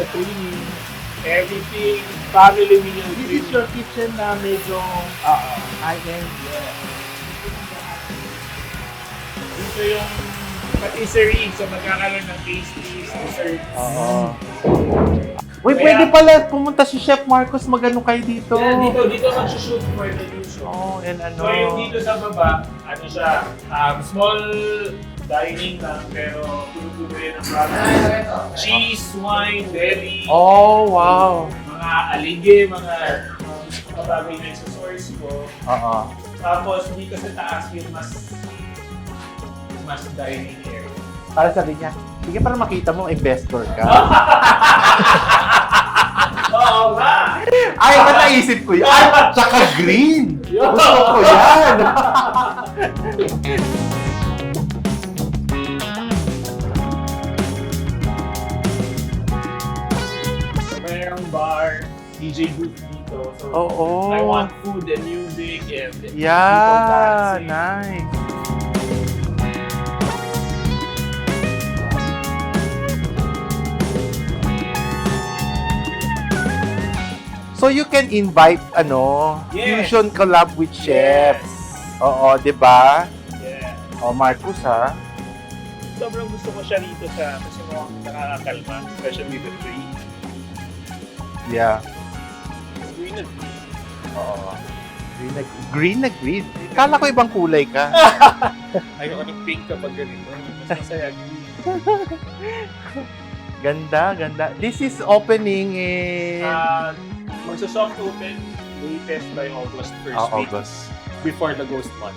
sa training, everything, family meal. This is your kitchen na medyo high-end. Yeah. Dito yung patisserie, so magkakaroon ng pastries, desserts. Uy, Kaya- pwede pala pumunta si Chef Marcos, magano kayo dito. Yeah, dito mag-shoot for the new show. And ano. So yung dito sa baba, ano siya, small dining lang, pero puno-puno yan ng products. Cheese, wine, dairy, Oh, wow. mga alige, mga bagay na sa source ko. Tapos dito sa taas yung mas dining area. Para sabi niya, sige para makita mo, investor ka. Oo nga! Ay, ba't naisip ko yan? Ay, tsaka green. Gusto ko yan. Mayroong bar, DJ booth dito. So Oo. I want food and music and people Yeah, dancing. nice. So you can invite Yes. fusion collab with chef. Yes. Oo, 'di ba? Yeah. O Marcos ha. Sobrang gusto ko siya rito kasi mukhang nakakakalma, especially the tree. Yeah. Green and green. Oo. Green na green. Kala ko ibang kulay ka. Ayoko ng pink kapag ganito. Mas masaya green. Ganda, ganda. This is opening in Magsa-soft open latest by August 1st week August. before the ghost month.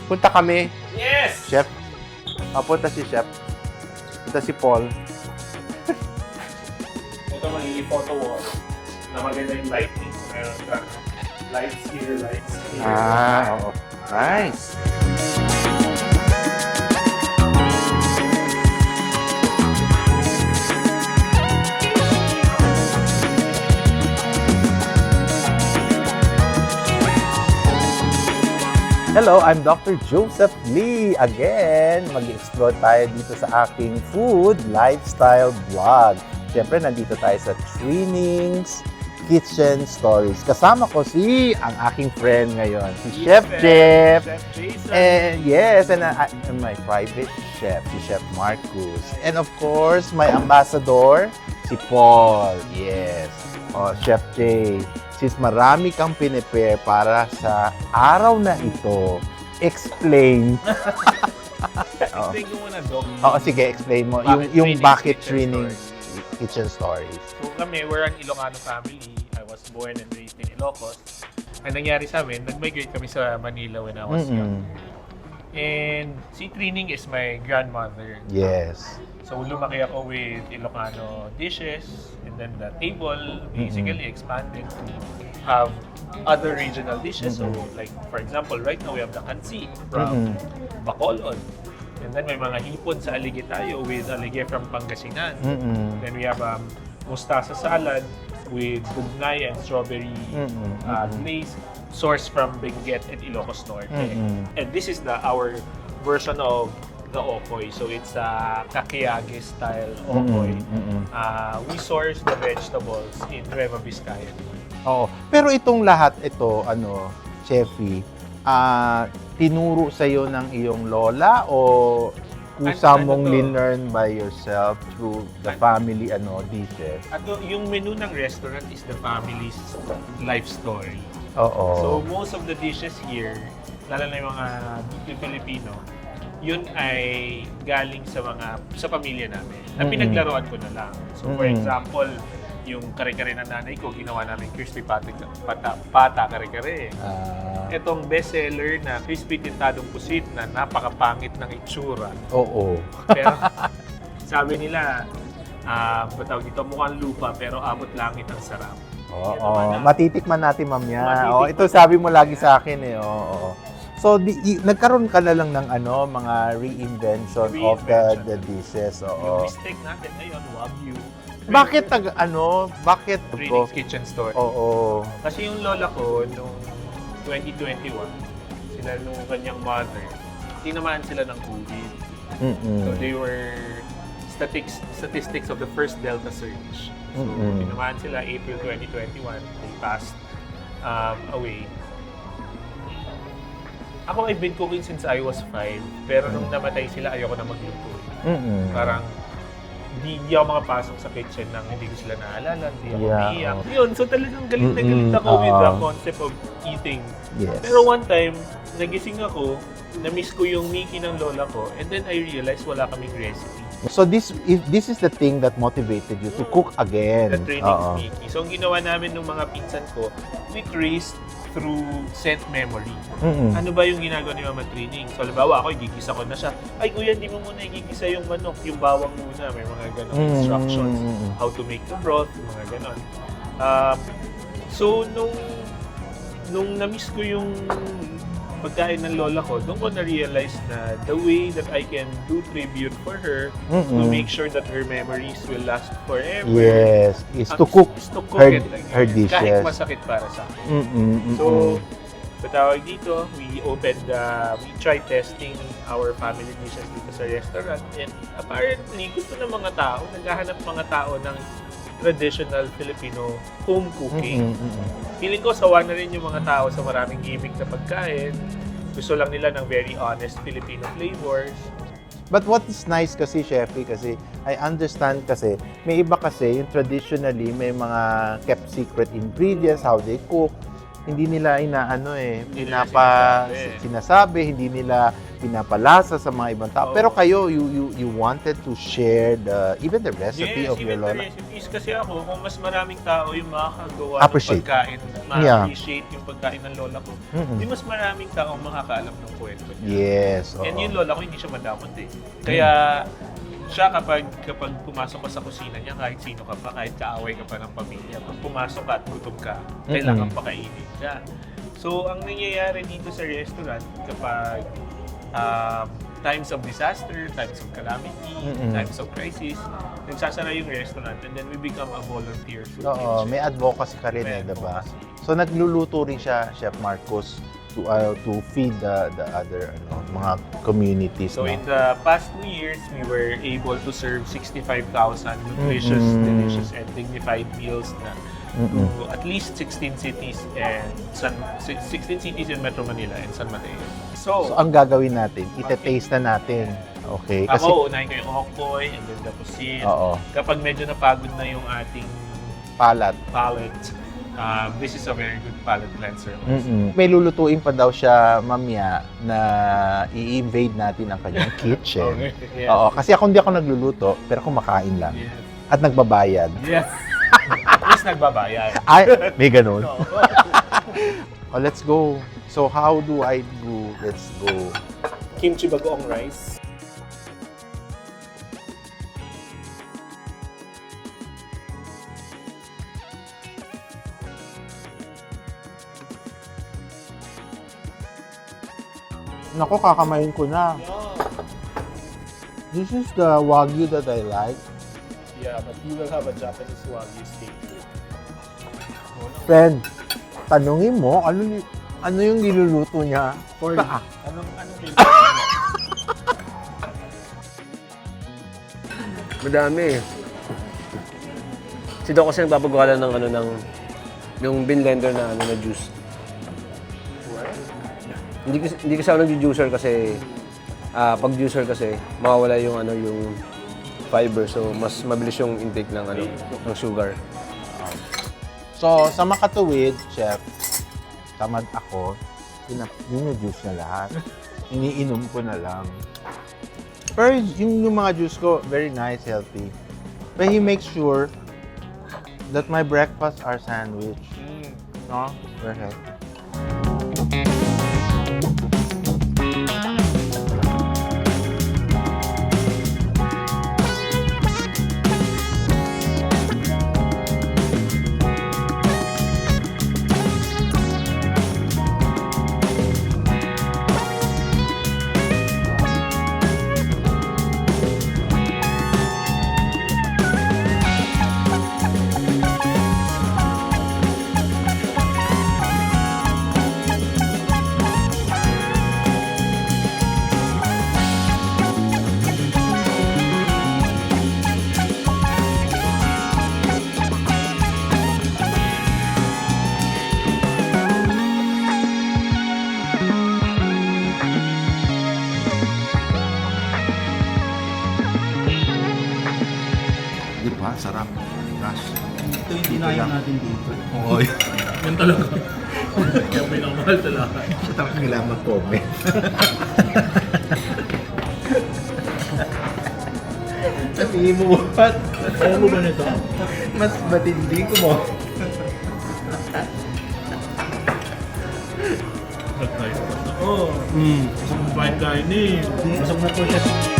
Punta kami, Yes! chef. Punta si chef. Punta si Paul. Ito magiging photo wall na maganda yung lighting. Meron ka lights here, lights here. Oo. Nice. Hello, I'm Dr. Joseph Lee. Again, mag-explore tayo dito sa aking food lifestyle vlog. Siyempre, nandito tayo sa Trainings Kitchen Stories. Kasama ko ang aking friend ngayon, si Chef Jeff. Chef Jason. And yes, and my private chef, si Chef Marcos. And of course, my ambassador, si Paul. Yes. Chef Jay. Since marami kang pinipare para sa araw na ito, explain. Explain ko muna, Doc. Sige, explain mo. Bakit Yung Trainings bakit Kitchen training kitchen stories. So kami, we're an Ilocano family. I was born and raised in Ilocos. Ang nangyari sa amin, nag-migrate kami sa Manila when I was young. And si Trining is my grandmother. Yes. So lumaki ako with Ilocano dishes, and then the table basically expanded to have other regional dishes. So like for example, right now we have the kansi from Bacolod. And then may mga hipon sa alige tayo with alige from Pangasinan. Then we have mustasa salad with bugnay and strawberry glaze sourced from Benguet and Ilocos Norte. And this is our version of the okoy. So it's a kakiyage style okoy. We source the vegetables in Nueva Vizcaya. Oo. Pero itong lahat ito, Chefy, tinuro sa'yo ng iyong lola o kusa mong learn by yourself through the family dishes? At yung menu ng restaurant is the family's life story. Oo. So most of the dishes here, lalo na yung mga deeply Filipino, yun ay galing sa pamilya namin. Na pinaglaruan ko na lang. So for example, yung kare-kare ng nanay ko, ginawa namin crispy pata kare-kare. Itong bestseller na crispy tintadong pusit na napakapangit ng itsura. Oo. Pero sabi nila, batawag dito, mukhang lupa pero abot langit ang sarap. Oo. Matitikman natin, mamaya. Matitikman Ito sabi mo lagi sa akin Oo. So, nagkaroon ka na lang ng mga reinvention of the dishes. Oo. Yung mistake natin ngayon, Wagyu. Bakit bakit Trainings Kitchen Store. Oo. Kasi yung lola ko, nung 2021, sila nung kanyang mother, tinamaan sila ng COVID. So they were statistics of the first Delta surge. So, tinamaan sila April 2021. They passed away. Ako, I've been cooking since I was 5. Pero nung namatay sila, ayoko na magluto. Parang, hindi ako makapasok sa kitchen nang hindi ko sila naalala, hindi ako umiiyak. Yun, so talagang galit na galit ako with the concept of eating. Yes. Pero one time, nagising ako, na-miss ko yung Mickey ng lola ko, and then I realized wala kaming recipe. So this is the thing that motivated you to cook again. The training Mickey. So ang ginawa namin ng mga pinsan ko, we traced through scent memory. Ano ba yung ginagawa ni Mama Training? So, halimbawa ako, igigisa ko na siya. Ay, kuya, hindi mo muna igigisa yung manok, yung bawang muna. May mga ganong instructions. How to make the broth, mga ganon. So, nung na-miss ko yung pagkain ng lola ko, doon ko na-realize na the way that I can do tribute for her to make sure that her memories will last forever. Yes, is to cook her dishes. Kahit masakit para sa akin. So, patawag dito, we tried testing our family dishes dito sa restaurant, and apparently, gusto ng mga tao, naghahanap mga tao ng traditional Filipino home cooking. Feeling ko sawa na rin yung mga tao sa maraming gimmick na pagkain. Gusto lang nila ng very honest Filipino flavors. But what is nice kasi, Chefy, kasi I understand kasi, may iba kasi, yung traditionally, may mga kept secret ingredients, how they cook. Hindi nila sinasabi, hindi nila pinapalasa sa mga ibang tao. Pero kayo, you wanted to share even the recipe of your lola. Yes, even the recipes. Kasi ako, kung mas maraming tao yung makakagawa ng pagkain, ma-appreciate yung pagkain ng lola ko, di mas maraming tao makakaalam ng kwento niya. Yes. And yung lola ko, hindi siya madamot eh. Kaya, siya kapag pumasok ka sa kusina niya, kahit sino ka pa, kahit kaaway ka pa ng pamilya, pag pumasok ka at gutom ka, kailangan pakainin siya. So, ang nangyayari dito sa restaurant, kapag times of disaster, times of calamity, times of crisis, nagsasara yung restaurant, and then we become a volunteer food kitchen. May advocacy ka rin diba? So, nagluluto rin siya, Chef Marcos, to feed the other mga communities. So in the past 2 years, we were able to serve 65,000 nutritious, delicious, and dignified meals na to at least 16 cities in Metro Manila and San Mateo. So ang gagawin natin, ite-taste na natin. Okay? Kasi unahin ko yung okpoy and then the pusit. Kapag medyo napagod na yung ating palate, this is a very good palate cleanser. May lulutuin pa daw siya mamaya na i-invade natin ang kanyang kitchen. Yes. Kasi hindi ako nagluluto, pero kumakain lang. Yes. At nagbabayad. Yes. At least nagbabayad. Ay, may ganun. Let's go. So how do I do? Let's go. Kimchi bagoong rice. Naku, kakamayin ko na. This is the Wagyu that I like. Yeah, but you will have a Japanese Wagyu steak. Friend, tanungin mo, ano yung niluluto niya? For you. Anong Madami. Si Doc kasi nagpapagawa ng yung blender na juice. Hindi kasi ako nag-juicer kasi pag juicer kasi mawawala yung yung fiber, so mas mabilis yung intake ng ng sugar. So, sa makatuwid, Chef, tamad ako, juice na lahat. Iniinom ko na lang. Pero yung mga juice ko, very nice, healthy. But he makes sure that my breakfast are sandwich. No? Very healthy. Di ba? Sarap. Gosh. Ito yung dinayang natin dito. Oo. Yan talaga. Kaya may namahal talaga. Siya talaga kailangan mag-comment. Sabihin mo, what? Ayaw mo ba nito? Mas matindi ko mo. Oo. Fine dining. Busog na po siya.